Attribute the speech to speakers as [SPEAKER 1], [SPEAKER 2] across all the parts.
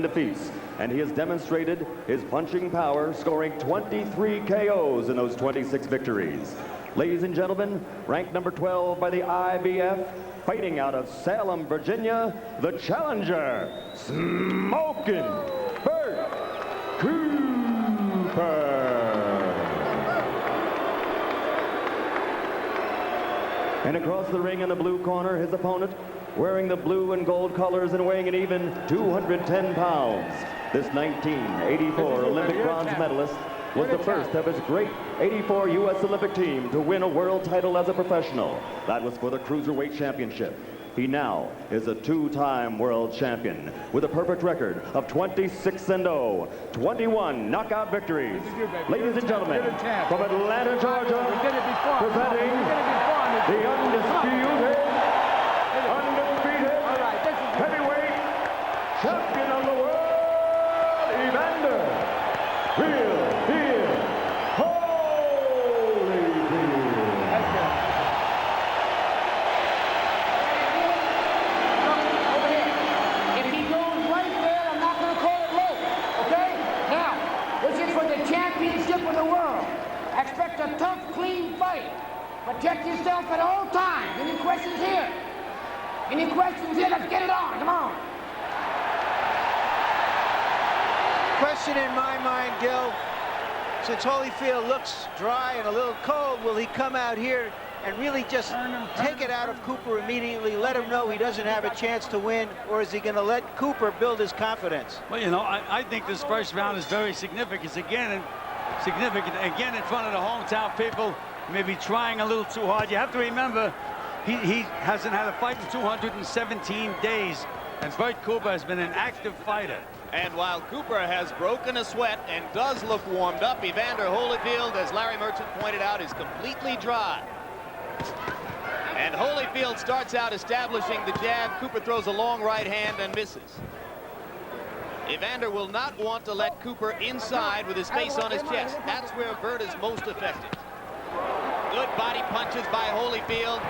[SPEAKER 1] defeats, and he has demonstrated his punching power, scoring 23 KOs in those 26 victories. Ladies and gentlemen, ranked number 12 by the IBF, fighting out of Salem, Virginia, the challenger, Smokin' Bert Cooper. And across the ring in the blue corner, his opponent, wearing the blue and gold colors and weighing an even 210 pounds. This 1984 Olympic bronze medalist was the first of his great 84 U.S. Olympic team to win a world title as a professional. That was for the Cruiserweight Championship. He now is a two-time world champion with a perfect record of 26-0, 21 knockout victories. Ladies and gentlemen, from Atlanta, Georgia, presenting the undisputed, heavyweight champion of the world, Evander Holyfield.
[SPEAKER 2] If he goes right there, I'm not going to call it low. Okay? Now, this is for the championship of the world. Expect a tough, clean fight. Protect yourself at all times. Any questions here? Any questions here? Let's get it on. Come on.
[SPEAKER 3] Question in my mind, Gil. Since Holyfield looks dry and a little cold, will he come out here and really just take it out of Cooper immediately, let him know he doesn't have a chance to win, or is he going to let Cooper build his confidence?
[SPEAKER 4] Well, you know, I think this first round is very significant. Again in front of the hometown people, maybe trying a little too hard. You have to remember, he hasn't had a fight in 217 days, and Bert Cooper has been an active fighter.
[SPEAKER 5] And while Cooper has broken a sweat and does look warmed up, Evander Holyfield, as Larry Merchant pointed out, is completely dry. And Holyfield starts out establishing the jab. Cooper throws a long right hand and misses. Evander will not want to let Cooper inside with his face on his chest. That's where Bert is most effective. Good body punches by Holyfield.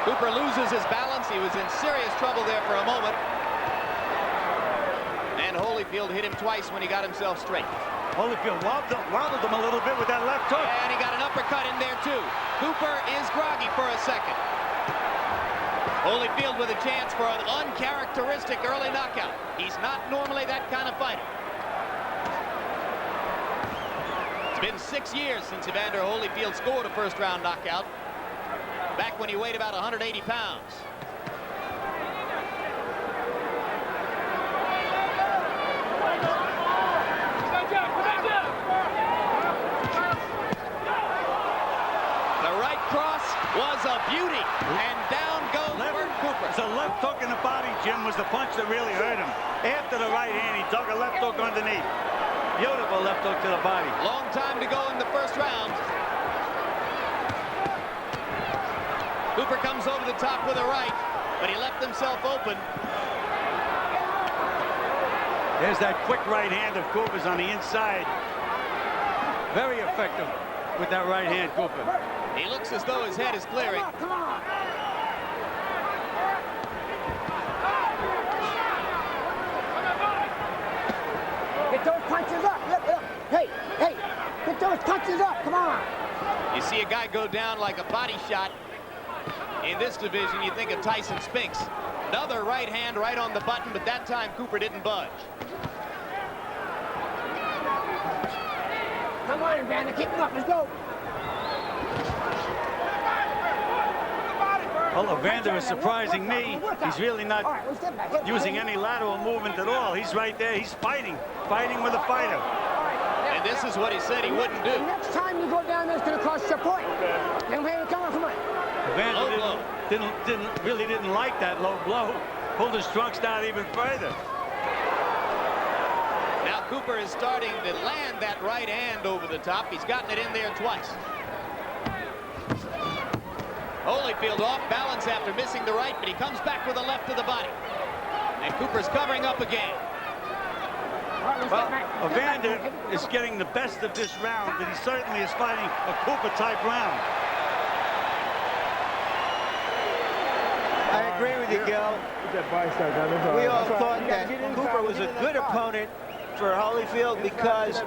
[SPEAKER 5] Cooper loses his balance. He was in serious trouble there for a moment. And Holyfield hit him twice when he got himself straight.
[SPEAKER 4] Holyfield wobbled him a little bit with that left hook.
[SPEAKER 5] And he got an uppercut in there too. Cooper is groggy for a second. Holyfield with a chance for an uncharacteristic early knockout. He's not normally that kind of fighter. It's been 6 years since Evander Holyfield scored a first-round knockout, back when he weighed about 180 pounds. The right cross was a beauty, and down goes Bert Cooper.
[SPEAKER 4] The left hook in the body, Jim, was the punch that really hurt him. After the right hand, he took a left hook underneath. Beautiful left hook to the body.
[SPEAKER 5] Long time to go in the first round. Cooper comes over the top with a right, but he left himself open.
[SPEAKER 4] There's that quick right hand of Cooper's on the inside. Very effective with that right hand, Cooper.
[SPEAKER 5] He looks as though his head is clearing.
[SPEAKER 2] Come on. Get those punches up. Look. Hey. Get those punches up. Come on.
[SPEAKER 5] You see a guy go down like a body shot. In this division, you think of Tyson Spinks. Another right hand right on the button, but that time Cooper didn't budge.
[SPEAKER 2] Come on, Evander. Keep him up. Let's go.
[SPEAKER 4] Well, Evander is surprising me. He's really not using any lateral movement at all. He's right there. He's fighting with a fighter.
[SPEAKER 5] And this is what he said he wouldn't do.
[SPEAKER 2] Next time you go down there, it's going to cost you a point. Come on.
[SPEAKER 4] Evander really didn't like that low blow. Pulled his trunks down even further.
[SPEAKER 5] Now Cooper is starting to land that right hand over the top. He's gotten it in there twice. Holyfield off balance after missing the right, but he comes back with a left to the body. And Cooper's covering up again.
[SPEAKER 4] Well, Evander is getting the best of this round, but he certainly is fighting a Cooper-type round.
[SPEAKER 3] I agree with with you, Gil. We all thought that Cooper was a good opponent for Holyfield because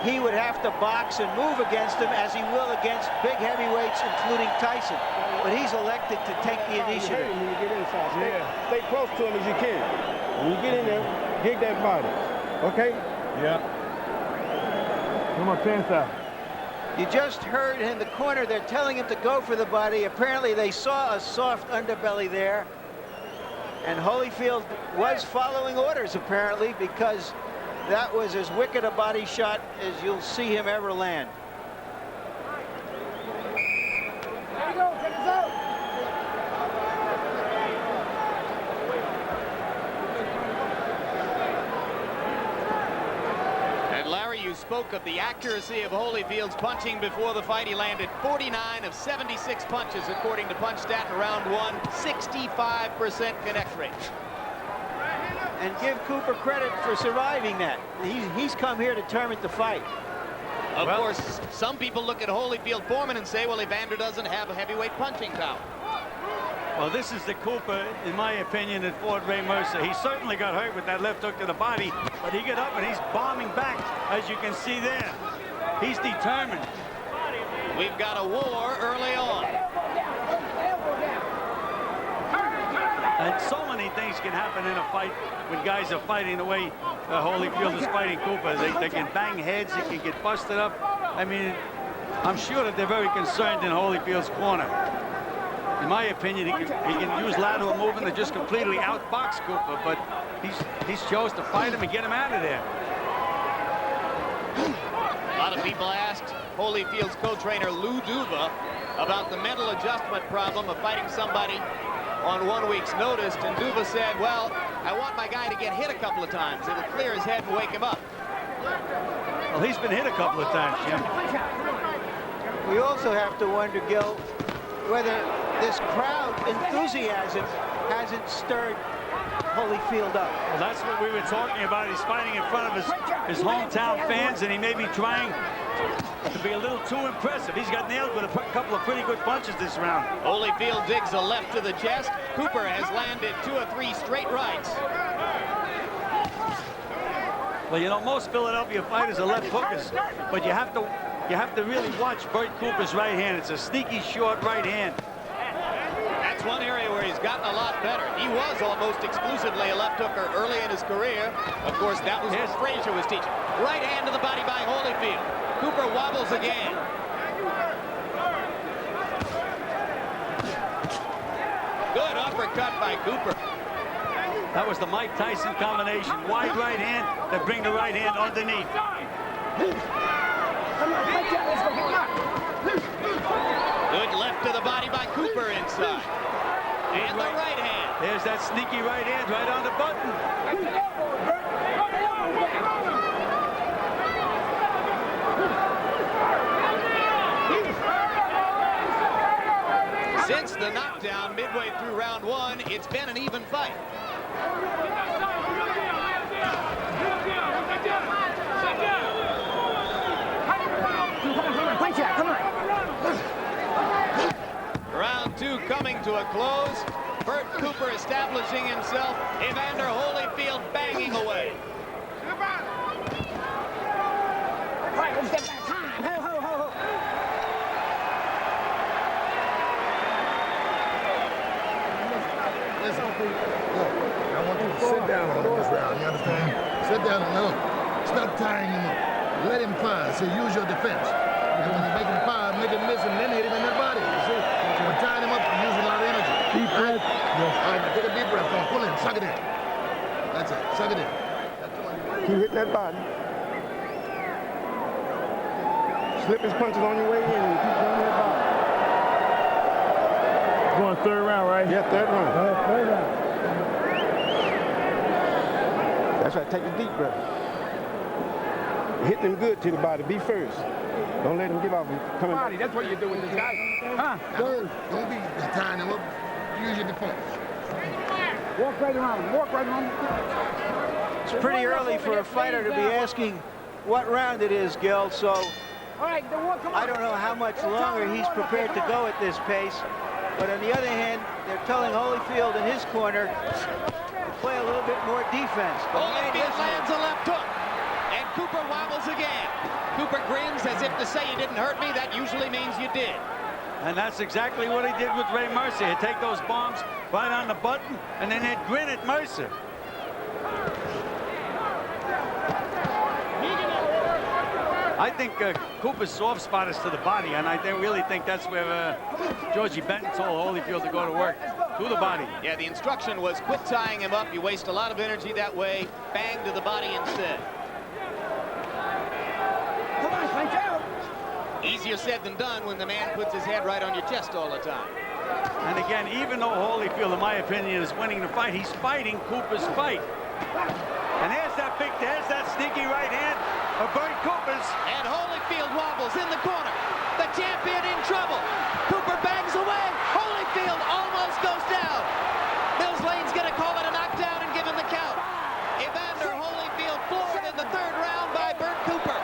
[SPEAKER 3] he would have to box and move against him as he will against big heavyweights, including Tyson. But he's elected to take the initiative.
[SPEAKER 6] When you get inside, stay close to him as you can. When you get in there, dig that body. Okay? Yeah. Put my pants out.
[SPEAKER 3] You just heard in the corner, they're telling him to go for the body. Apparently, they saw a soft underbelly there. And Holyfield was following orders, apparently, because that was as wicked a body shot as you'll see him ever land.
[SPEAKER 2] There you go, check this out.
[SPEAKER 5] And Larry, you spoke of the accuracy of Holyfield's punching before the fight. He landed 49 of 76 punches, according to PunchStat in round one, 65% connect rate.
[SPEAKER 3] And give Cooper credit for surviving that. He's come here determined to fight.
[SPEAKER 5] Of course, some people look at Holyfield Foreman and say, well, Evander doesn't have a heavyweight punching power.
[SPEAKER 4] Well, this is the Cooper, in my opinion, that fought Ray Mercer. He certainly got hurt with that left hook to the body, but he got up and he's bombing back, as you can see there. He's determined.
[SPEAKER 5] We've got a war early on.
[SPEAKER 4] And so many things can happen in a fight when guys are fighting the way Holyfield is fighting Cooper. They can bang heads, they can get busted up. I mean, I'm sure that they're very concerned in Holyfield's corner. In my opinion, he can use lateral movement to just completely outbox Cooper, but he's chose to fight him and get him out of there.
[SPEAKER 5] A lot of people asked Holyfield's co-trainer Lou Duva about the mental adjustment problem of fighting somebody on 1 week's notice, and Duva said, well, I want my guy to get hit a couple of times. It'll clear his head and wake him up.
[SPEAKER 4] Well, he's been hit a couple of times, Jim.
[SPEAKER 3] We also have to wonder, Gil, whether this crowd enthusiasm hasn't stirred Holyfield up.
[SPEAKER 4] Well, that's what we were talking about. He's fighting in front of his hometown fans, and he may be trying to be a little too impressive. He's got nailed with a couple of pretty good punches this round.
[SPEAKER 5] Holyfield digs a left to the chest. Cooper has landed 2 or 3 straight rights.
[SPEAKER 4] Well, you know, most Philadelphia fighters are left hookers, but you have to really watch Bert Cooper's right hand. It's a sneaky short right hand.
[SPEAKER 5] That's one area where he's gotten a lot better. He was almost exclusively a left hooker early in his career. Of course, that was what Frazier was teaching. Right hand to the body by Holyfield. Cooper wobbles again. Good uppercut by Cooper.
[SPEAKER 4] That was the Mike Tyson combination. Wide right hand that bring the right hand underneath.
[SPEAKER 5] Good left to the body by Cooper inside. And the right hand.
[SPEAKER 4] There's that sneaky right hand right on the button.
[SPEAKER 5] Since the knockdown midway through round one, it's been an even fight. Round two coming to a close. Bert Cooper establishing himself. Evander Holyfield banging away.
[SPEAKER 2] Right, let's get back time. Ho, ho, ho, ho.
[SPEAKER 7] Listen, look, I want you to sit down on him this round, you understand? Sit down and look. Stop tying him up. Let him fire, so use your defense. And when you make him fire, make him miss and then hit him in the body, you see? So we're tying him up and using a lot of energy. Deep breath. Yes. All right, take a deep breath. Come pull in, suck it in. That's it, suck it in.
[SPEAKER 6] Keep hitting that body. Slip his punches on your way in and keep going that body.
[SPEAKER 8] Going third round, right?
[SPEAKER 6] Yeah, third round.
[SPEAKER 8] Third round.
[SPEAKER 6] That's right, take a deep breath. Hit them good to the body. Be first. Don't let him give off. Coming body. That's what you do with this guy.
[SPEAKER 2] Huh?
[SPEAKER 7] Don't be tying him up. Use your defense.
[SPEAKER 2] Walk right around. Walk right around.
[SPEAKER 3] It's pretty early for a fighter to be asking what round it is, Gil, so
[SPEAKER 2] All right, then walk, come on.
[SPEAKER 3] I don't know how much longer he's prepared to go at this pace. But on the other hand, they're telling Holyfield in his corner to play a little bit more defense. But he ain't
[SPEAKER 5] Holyfield
[SPEAKER 3] listening.
[SPEAKER 5] lands a left hook, and Cooper wobbles again. Cooper grins as if to say, you didn't hurt me. That usually means you did.
[SPEAKER 4] And that's exactly what he did with Ray Mercer. He'd take those bombs right on the button, and then he'd grin at Mercer. I think Cooper's soft spot is to the body, and I really think that's where Georgie Benton told Holyfield to go to work, to the body.
[SPEAKER 5] Yeah, the instruction was quit tying him up. You waste a lot of energy that way. Bang to the body instead.
[SPEAKER 2] Come on, punch out.
[SPEAKER 5] Easier said than done when the man puts his head right on your chest all the time.
[SPEAKER 4] And again, even though Holyfield, in my opinion, is winning the fight, he's fighting Cooper's fight. And there's that sneaky right hand of Bert Cooper's.
[SPEAKER 5] And Holyfield wobbles in the corner. The champion in trouble. Cooper bangs away. Holyfield almost goes down. Mills Lane's going to call it a knockdown and give him the count. Evander Holyfield floored in the third round by Bert Cooper.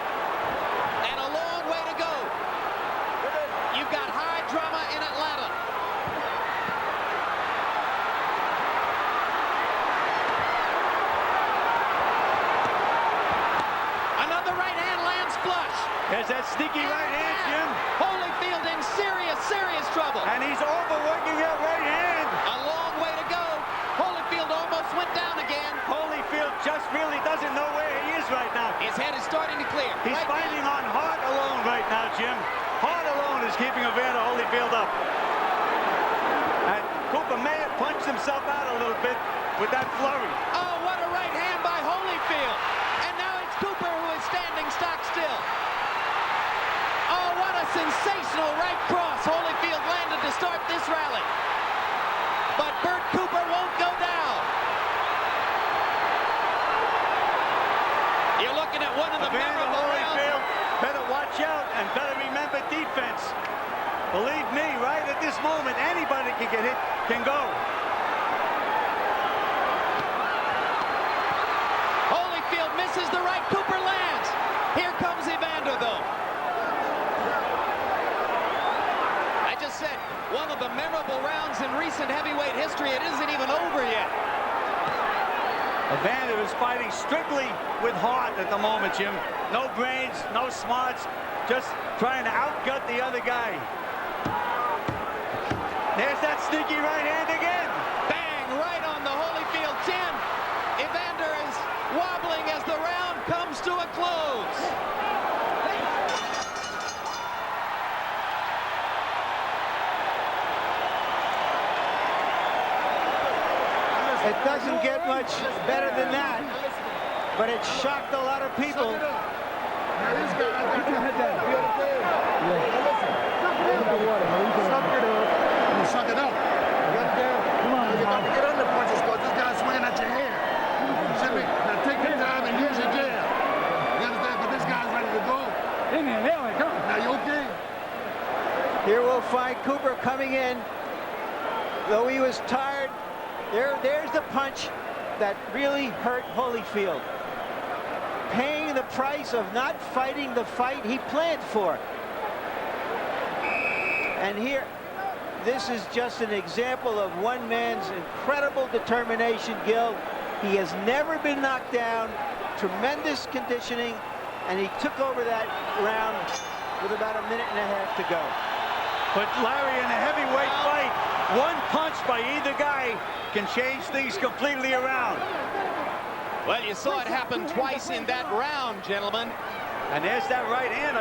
[SPEAKER 5] And a long way to go. You've got high drama in Atlanta. Another right hand lands flush.
[SPEAKER 4] There's that sneaky right hand, Jim.
[SPEAKER 5] Holyfield in serious trouble.
[SPEAKER 4] And he's overworking that right hand.
[SPEAKER 5] A long way to go. Holyfield almost went down again.
[SPEAKER 4] Holyfield just really doesn't know where he is right now.
[SPEAKER 5] His head is starting to clear.
[SPEAKER 4] He's
[SPEAKER 5] Right
[SPEAKER 4] fighting
[SPEAKER 5] now.
[SPEAKER 4] on heart alone right now, Jim. Heart alone is keeping Evander Holyfield up. And Cooper may have punched himself out a little bit with that flurry.
[SPEAKER 5] Oh, what a right hand by Holyfield. And now it's Cooper who is standing stock still. Oh, what a sensational right cross Holyfield landed to start this rally. But Bert Cooper won't go down. You're looking at one of the
[SPEAKER 4] Evander
[SPEAKER 5] memorable rounds.
[SPEAKER 4] Holyfield better watch out and better remember defense. Believe me, right at this moment, anybody can get hit, can go.
[SPEAKER 5] Holyfield misses the right, Cooper lands. Here comes Evander, though. I just said, one of the memorable rounds in recent heavyweight history. It isn't even over yet.
[SPEAKER 4] Evander is fighting strictly with heart at the moment, Jim. No brains, no smarts, just trying to outgut the other guy. There's that sneaky right hand again.
[SPEAKER 5] Bang, right on the Holyfield chin. Evander is wobbling as the round comes to a close.
[SPEAKER 3] It doesn't get much better than that, but it shocked a lot of people.
[SPEAKER 7] Now this guy, I got your head down. You understand? Now listen. Suck it up. You suck it up. You understand? Come on, you're about to get under punches because this guy's swinging at your hair. You see me? Now take your time and use your jab. You understand? But this guy's ready to go. Now you okay?
[SPEAKER 3] Here we'll find Cooper coming in. Though he was tired, there's the punch that really hurt Holyfield. Paying the price of not fighting the fight he planned for. And here, this is just an example of one man's incredible determination, Gil. He has never been knocked down, tremendous conditioning, and he took over that round with about a minute and a half to go.
[SPEAKER 4] But Larry, in a heavyweight fight, one punch by either guy can change things completely around.
[SPEAKER 5] Well, you saw it happen twice in that round, gentlemen.
[SPEAKER 4] And there's that right hand.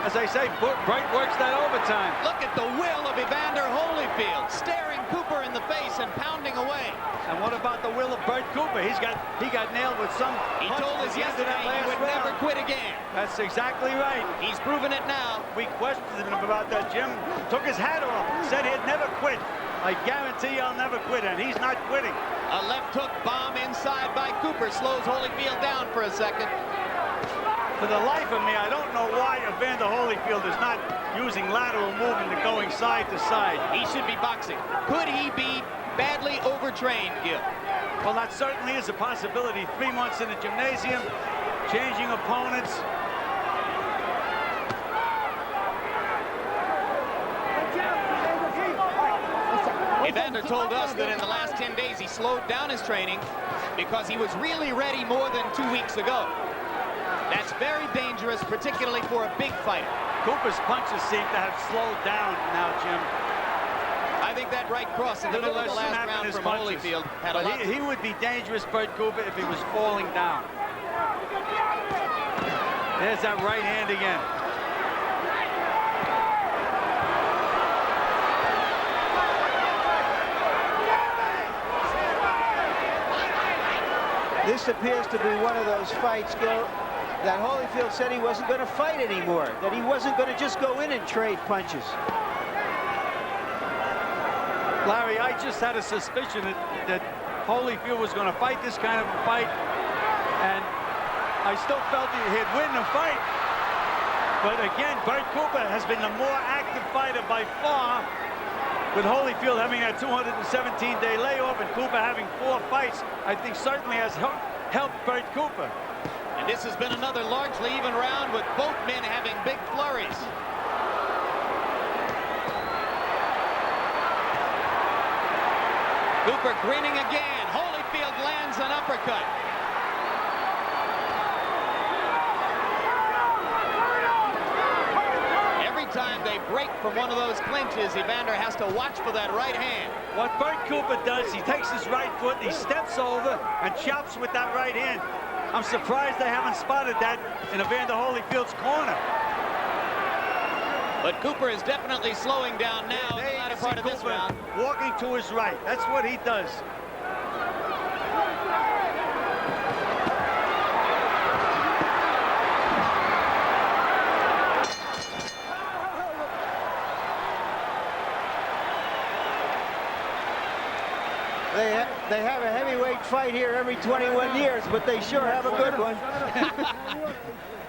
[SPEAKER 4] As I say, Bright works that overtime.
[SPEAKER 5] Look at the will of Evander Holyfield, staring Cooper in the face and pounding away.
[SPEAKER 4] And what about the will of Bert Cooper? He got nailed with some.
[SPEAKER 5] He told us yesterday he would never quit again.
[SPEAKER 4] That's exactly right.
[SPEAKER 5] He's proven it now.
[SPEAKER 4] We questioned him about that, Jim. Took his hat off. Said he'd never quit. I guarantee I'll never quit, and he's not quitting.
[SPEAKER 5] A left hook bomb inside by Cooper slows Holyfield down for a second.
[SPEAKER 4] For the life of me, I don't know why Evander Holyfield is not using lateral movement and going side to side.
[SPEAKER 5] He should be boxing. Could he be badly overtrained, Gil?
[SPEAKER 4] Well, that certainly is a possibility. 3 months in the gymnasium, changing opponents.
[SPEAKER 5] Evander told us that in the last 10 days he slowed down his training because he was really ready more than 2 weeks ago. That's very dangerous, particularly for a big fighter.
[SPEAKER 4] Cooper's punches seem to have slowed down now, Jim.
[SPEAKER 5] I think that right cross in the middle of the last round from Holyfield had a lot.
[SPEAKER 4] He would be dangerous, Bert Cooper, if he was falling down. There's that right hand again.
[SPEAKER 3] This appears to be one of those fights, Gil, that Holyfield said he wasn't going to fight anymore, that he wasn't going to just go in and trade punches.
[SPEAKER 4] Larry, I just had a suspicion that Holyfield was going to fight this kind of a fight, and I still felt he'd win the fight. But again, Bert Cooper has been the more active fighter by far, with Holyfield having that 217-day layoff and Cooper having 4 fights. I think certainly has helped Bert Cooper.
[SPEAKER 5] And this has been another largely even round with both men having big flurries. Cooper grinning again. Holyfield lands an uppercut. Every time they break from one of those clinches, Evander has to watch for that right hand.
[SPEAKER 4] What Bert Cooper does, he takes his right foot, he steps over and chops with that right hand. I'm surprised they haven't spotted that in Evander Holyfield's corner.
[SPEAKER 5] But Cooper is definitely slowing down now in the latter part of this round.
[SPEAKER 4] Walking to his right. That's what he does.
[SPEAKER 3] They have a heavyweight fight here every 21 years, but they sure have a good one.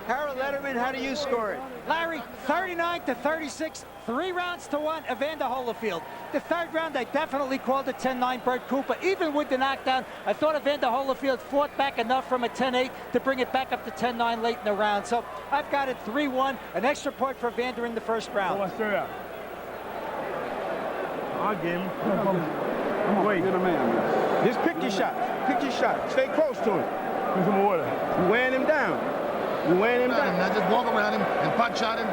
[SPEAKER 3] Harold Letterman, how do you score it?
[SPEAKER 9] Larry, 39-36, 3 rounds to 1, Evander Holyfield. The third round, I definitely called it 10-9 Bert Cooper. Even with the knockdown, I thought Evander Holyfield fought back enough from a 10-8 to bring it back up to 10-9 late in the round. So I've got it 3-1, an extra point for Evander in the first round.
[SPEAKER 6] I'll give him. Wait. You're the man. Just pick your shot. Pick your shot. Stay close to him. Put some water. You're wearing him down. You're wearing him down.
[SPEAKER 7] Now just walk around him and punch at him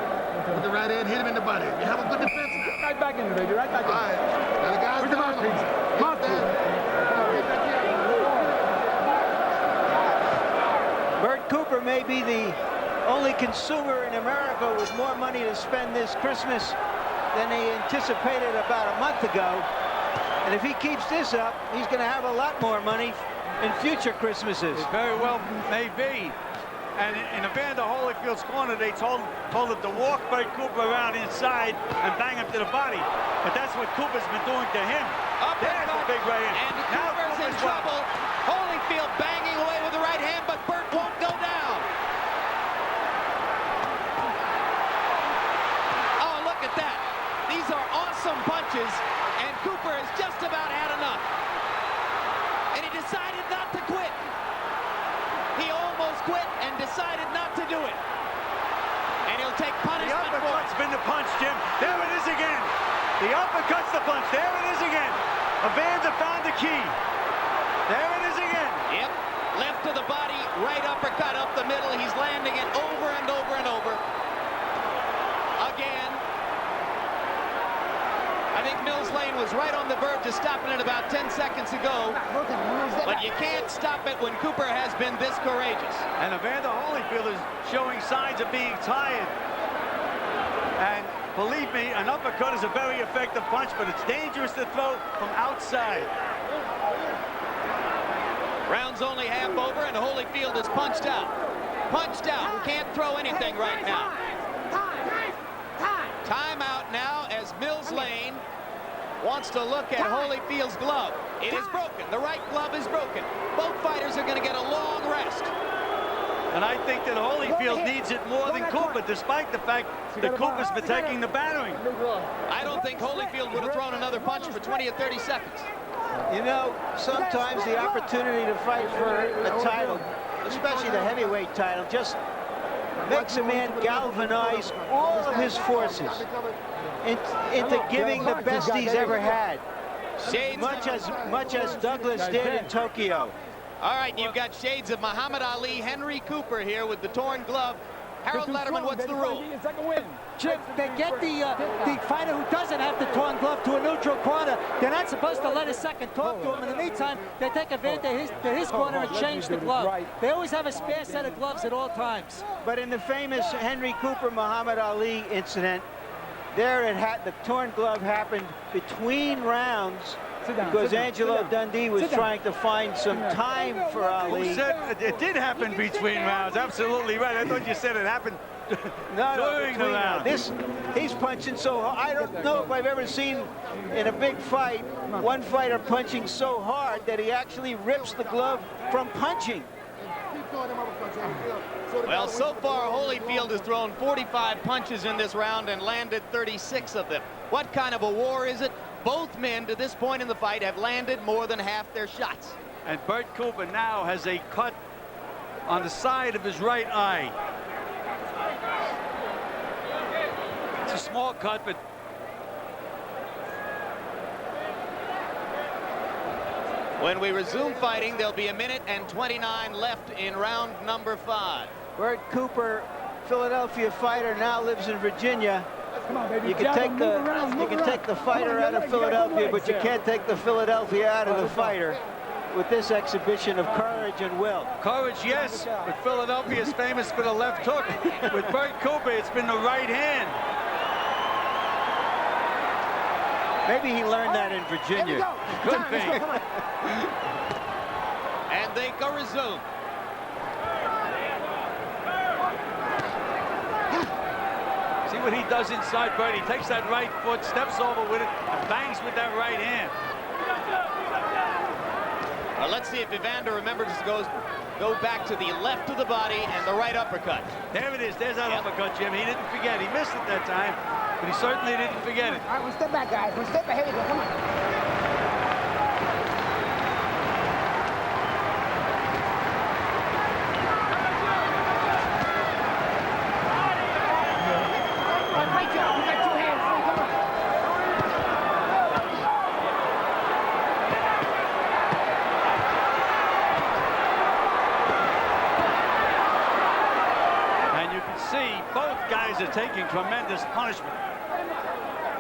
[SPEAKER 7] with the right hand, hit him in the body. You have a good defense now.
[SPEAKER 6] Right back in there, baby. Right back in there.
[SPEAKER 7] All right. Now the guy's down.
[SPEAKER 3] Bert Cooper may be the only consumer in America with more money to spend this Christmas than he anticipated about a month ago. And if he keeps this up, he's going to have a lot more money in future Christmases.
[SPEAKER 4] It very well may be. And in Evander Holyfield's corner, they told him to walk Bert Cooper around inside and bang him to the body. But that's what Cooper's been doing to him. There's a big right hand.
[SPEAKER 5] And Cooper's in trouble. Holyfield banging away with the right hand, but Bert won't go down. Oh, look at that. These are awesome punches, and Cooper has just about had enough. And he decided not to quit. He almost quit and decided not to do it. And he'll take punishment for it.
[SPEAKER 4] The uppercut's been the punch, Jim. There it is again. The uppercut's the punch. There it is again. Evander found the key. There it is again.
[SPEAKER 5] Yep. Left to the body, right uppercut up the middle. He's landing it over and over and over. Again. I think Mills Lane was right on the verge of stopping it about 10 seconds ago. But you can't stop it when Cooper has been this courageous.
[SPEAKER 4] And Evander Holyfield is showing signs of being tired. And believe me, an uppercut is a very effective punch, but it's dangerous to throw from outside.
[SPEAKER 5] Round's only half over, and Holyfield is punched out. Punched out. Can't throw anything right now. Timeout now as Mills Lane wants to look at Holyfield's glove. It is broken. The right glove is broken. Both fighters are going to get a long rest.
[SPEAKER 4] And I think that Holyfield needs it more than Cooper, despite the fact that Cooper's been taking the battering.
[SPEAKER 5] I don't think Holyfield would have thrown another punch for 20 or 30 seconds.
[SPEAKER 3] You know, sometimes the opportunity to fight for a title, especially the heavyweight title, just makes a man galvanize all of his forces into giving the best he's ever had.
[SPEAKER 5] Shades.
[SPEAKER 3] Much as Douglas did in Tokyo.
[SPEAKER 5] All right, you've got shades of Muhammad Ali, Henry Cooper here with the torn glove. Harold Letterman, what's the rule?
[SPEAKER 9] Jim, they get the fighter who doesn't have the torn glove to a neutral corner. They're not supposed to let a second talk to him. In the meantime, they take advantage to his corner and change the glove. They always have a spare set of gloves at all times.
[SPEAKER 3] But in the famous Henry Cooper Muhammad Ali incident, there the torn glove happened between rounds because Angelo Dundee was trying to find some time for Ali.
[SPEAKER 4] Who said it did happen between rounds? Absolutely right. I thought you said it happened during the round.
[SPEAKER 3] He's punching so hard. I don't know if I've ever seen in a big fight one fighter punching so hard that he actually rips the glove from punching.
[SPEAKER 5] Well, so far, Holyfield has thrown 45 punches in this round and landed 36 of them. What kind of a war is it? Both men, to this point in the fight, have landed more than half their shots.
[SPEAKER 4] And Bert Cooper now has a cut on the side of his right eye. It's a small cut, but
[SPEAKER 5] when we resume fighting, there'll be 1:29 left in round number 5.
[SPEAKER 3] Bert Cooper, Philadelphia fighter, now lives in Virginia. You can take the fighter out of Philadelphia, but you can't take the Philadelphia out of the fighter with this exhibition of courage and will.
[SPEAKER 4] courage, yes, but Philadelphia is famous for the left hook. With Bert Cooper, it's been the right hand.
[SPEAKER 3] Maybe he learned that in Virginia.
[SPEAKER 4] Could be.
[SPEAKER 5] And they go resume.
[SPEAKER 4] See what he does inside Bert. He takes that right foot, steps over with it, and bangs with that right hand.
[SPEAKER 5] Well, let's see if Evander remembers to go back to the left of the body and the right uppercut.
[SPEAKER 4] There it is. There's that uppercut, Jim. He didn't forget. He missed it that time, but he certainly didn't forget it.
[SPEAKER 2] All right, one step back, guys. One step back. Here we go. Come on. Great job. You got 2 hands. Come on.
[SPEAKER 4] And you can see both guys are taking tremendous punishment.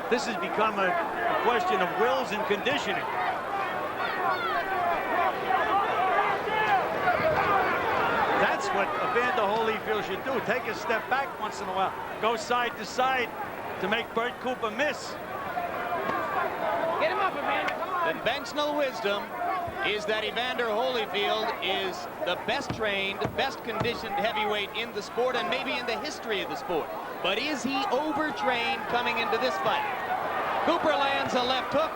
[SPEAKER 4] This has become a question of wills and conditioning. That's what Evander Holyfield should do. Take a step back once in a while. Go side to side to make Bert Cooper miss.
[SPEAKER 2] Get him up, Evander. Come on.
[SPEAKER 5] Conventional wisdom is that Evander Holyfield is the best trained, best conditioned heavyweight in the sport and maybe in the history of the sport. But is he overtrained coming into this fight? Cooper lands a left hook,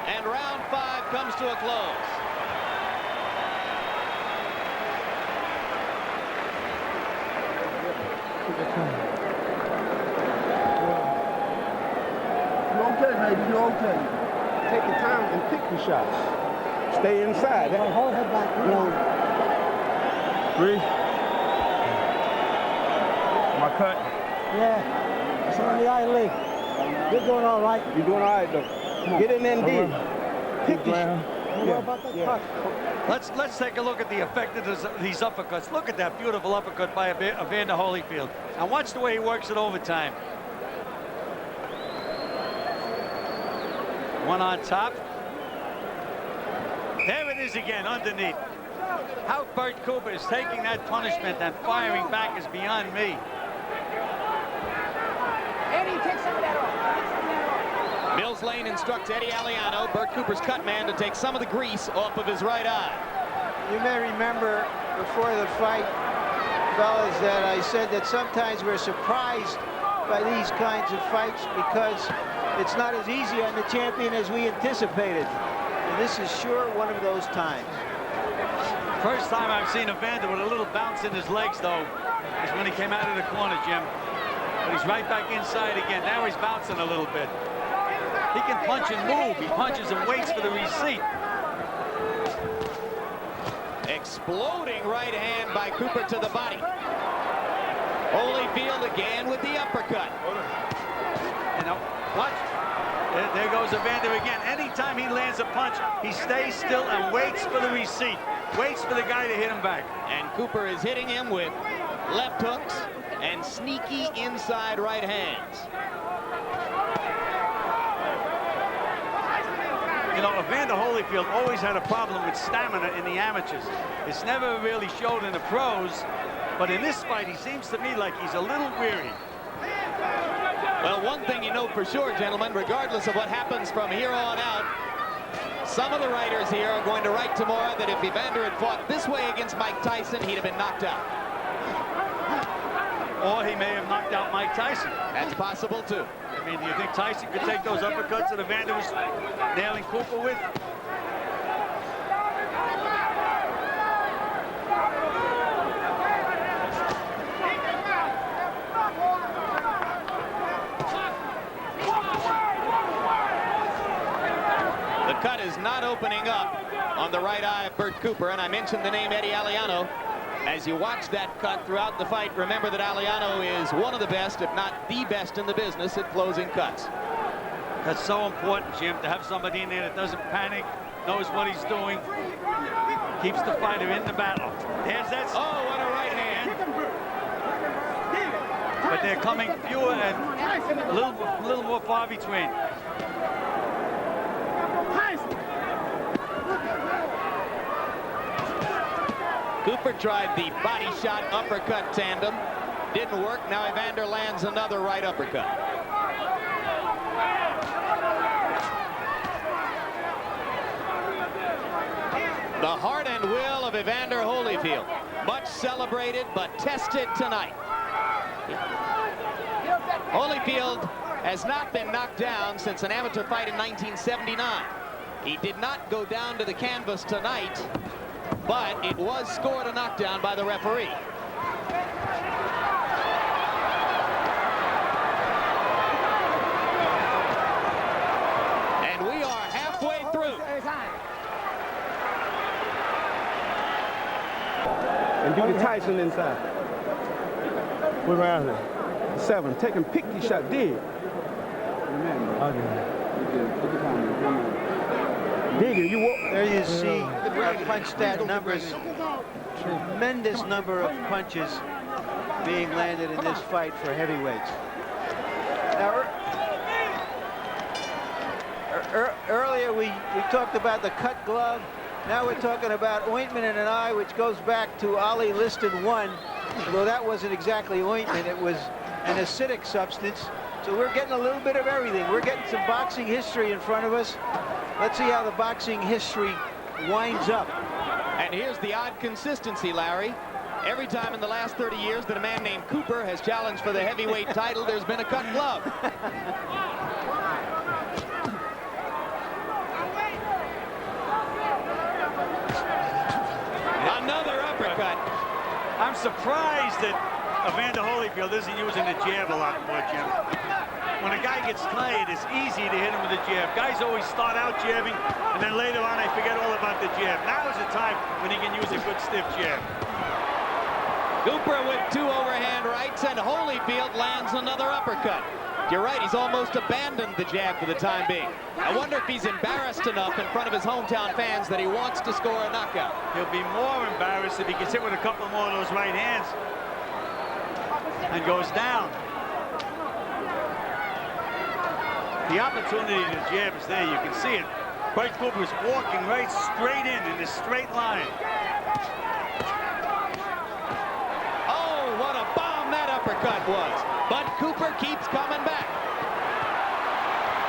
[SPEAKER 5] and round 5 comes to a close.
[SPEAKER 6] You're okay, baby. You're okay. Take your time and pick your shots. Stay inside.
[SPEAKER 2] Hold her back.
[SPEAKER 8] Breathe. My cut.
[SPEAKER 2] Yeah. It's on the eye leg. You're doing all right.
[SPEAKER 6] You're doing all right, though. Get in there and dig. Pick your shot.
[SPEAKER 2] Don't worry about that cut.
[SPEAKER 4] Let's take a look at the effectiveness of these uppercuts. Look at that beautiful uppercut by Evander Holyfield. And watch the way he works it overtime. One on top. There it is again, underneath. How Bert Cooper is taking that punishment and firing back is beyond me.
[SPEAKER 2] Eddie, take some of that off.
[SPEAKER 5] Mills Lane instructs Eddie Aliano, Bert Cooper's cut man, to take some of the grease off of his right eye.
[SPEAKER 3] You may remember before the fight, fellas, that I said that sometimes we're surprised by these kinds of fights because it's not as easy on the champion as we anticipated. And this is sure one of those times.
[SPEAKER 4] First time I've seen Evander with a little bounce in his legs, though, is when he came out of the corner, Jim. But he's right back inside again. Now he's bouncing a little bit. He can punch and move. He punches and waits for the receipt.
[SPEAKER 5] Exploding right hand by Cooper to the body. Holyfield again with the uppercut.
[SPEAKER 4] You know, watch. There goes Evander again. Anytime he lands a punch, he stays still and waits for the receipt. Waits for the guy to hit him back.
[SPEAKER 5] And Cooper is hitting him with left hooks and sneaky inside right hands.
[SPEAKER 4] You know, Evander Holyfield always had a problem with stamina in the amateurs. It's never really showed in the pros, but in this fight, he seems to me like he's a little weary.
[SPEAKER 5] Well, one thing you know for sure, gentlemen, regardless of what happens from here on out, some of the writers here are going to write tomorrow that if Evander had fought this way against Mike Tyson, he'd have been knocked out.
[SPEAKER 4] Or he may have knocked out Mike Tyson.
[SPEAKER 5] That's possible, too.
[SPEAKER 4] I mean, do you think Tyson could take those uppercuts that Evander was nailing Cooper with?
[SPEAKER 5] The cut is not opening up on the right eye of Bert Cooper, and I mentioned the name Eddie Aliano. As you watch that cut throughout the fight, remember that Aliano is one of the best, if not the best in the business at closing cuts.
[SPEAKER 4] That's so important, Jim, to have somebody in there that doesn't panic, knows what he's doing, keeps the fighter in the battle. There's that.
[SPEAKER 5] Oh, what a right hand.
[SPEAKER 4] But they're coming fewer and a little more far between.
[SPEAKER 5] Cooper tried the body shot uppercut tandem. Didn't work. Now Evander lands another right uppercut. The heart and will of Evander Holyfield. Much celebrated, but tested tonight. Holyfield has not been knocked down since an amateur fight in 1979. He did not go down to the canvas tonight, but it was scored a knockdown by the referee. And we are halfway through.
[SPEAKER 6] And do the Tyson inside. What round is it? 7. Take and pick your shot. Dig. Dig it. You walk.
[SPEAKER 3] There you see punch stat numbers. Tremendous number of punches being landed in this fight for heavyweights. Now, earlier we talked about the cut glove. Now we're talking about ointment in an eye, which goes back to Ali Liston 1. Although that wasn't exactly ointment, it was an acidic substance. So we're getting a little bit of everything. We're getting some boxing history in front of us. Let's see how the boxing history winds up.
[SPEAKER 5] And here's the odd consistency, Larry. Every time in the last 30 years that a man named Cooper has challenged for the heavyweight title, there's been a cut glove. Another uppercut.
[SPEAKER 4] I'm surprised that Evander Holyfield isn't using the jab a lot more, Jim. When a guy gets tired, it's easy to hit him with a jab. Guys always start out jabbing, and then later on they forget all about the jab. Now is the time when he can use a good stiff jab.
[SPEAKER 5] Cooper with 2 overhand rights, and Holyfield lands another uppercut. You're right, he's almost abandoned the jab for the time being. I wonder if he's embarrassed enough in front of his hometown fans that he wants to score a knockout.
[SPEAKER 4] He'll be more embarrassed if he gets hit with a couple more of those right hands and goes down. The opportunity to jab is there. You can see it. Bert Cooper is walking right straight in this straight line.
[SPEAKER 5] Oh, what a bomb that uppercut was. But Cooper keeps coming back.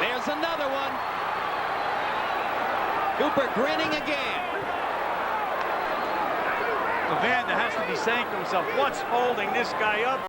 [SPEAKER 5] There's another one. Cooper grinning again.
[SPEAKER 4] Evander has to be saying to himself, what's holding this guy up?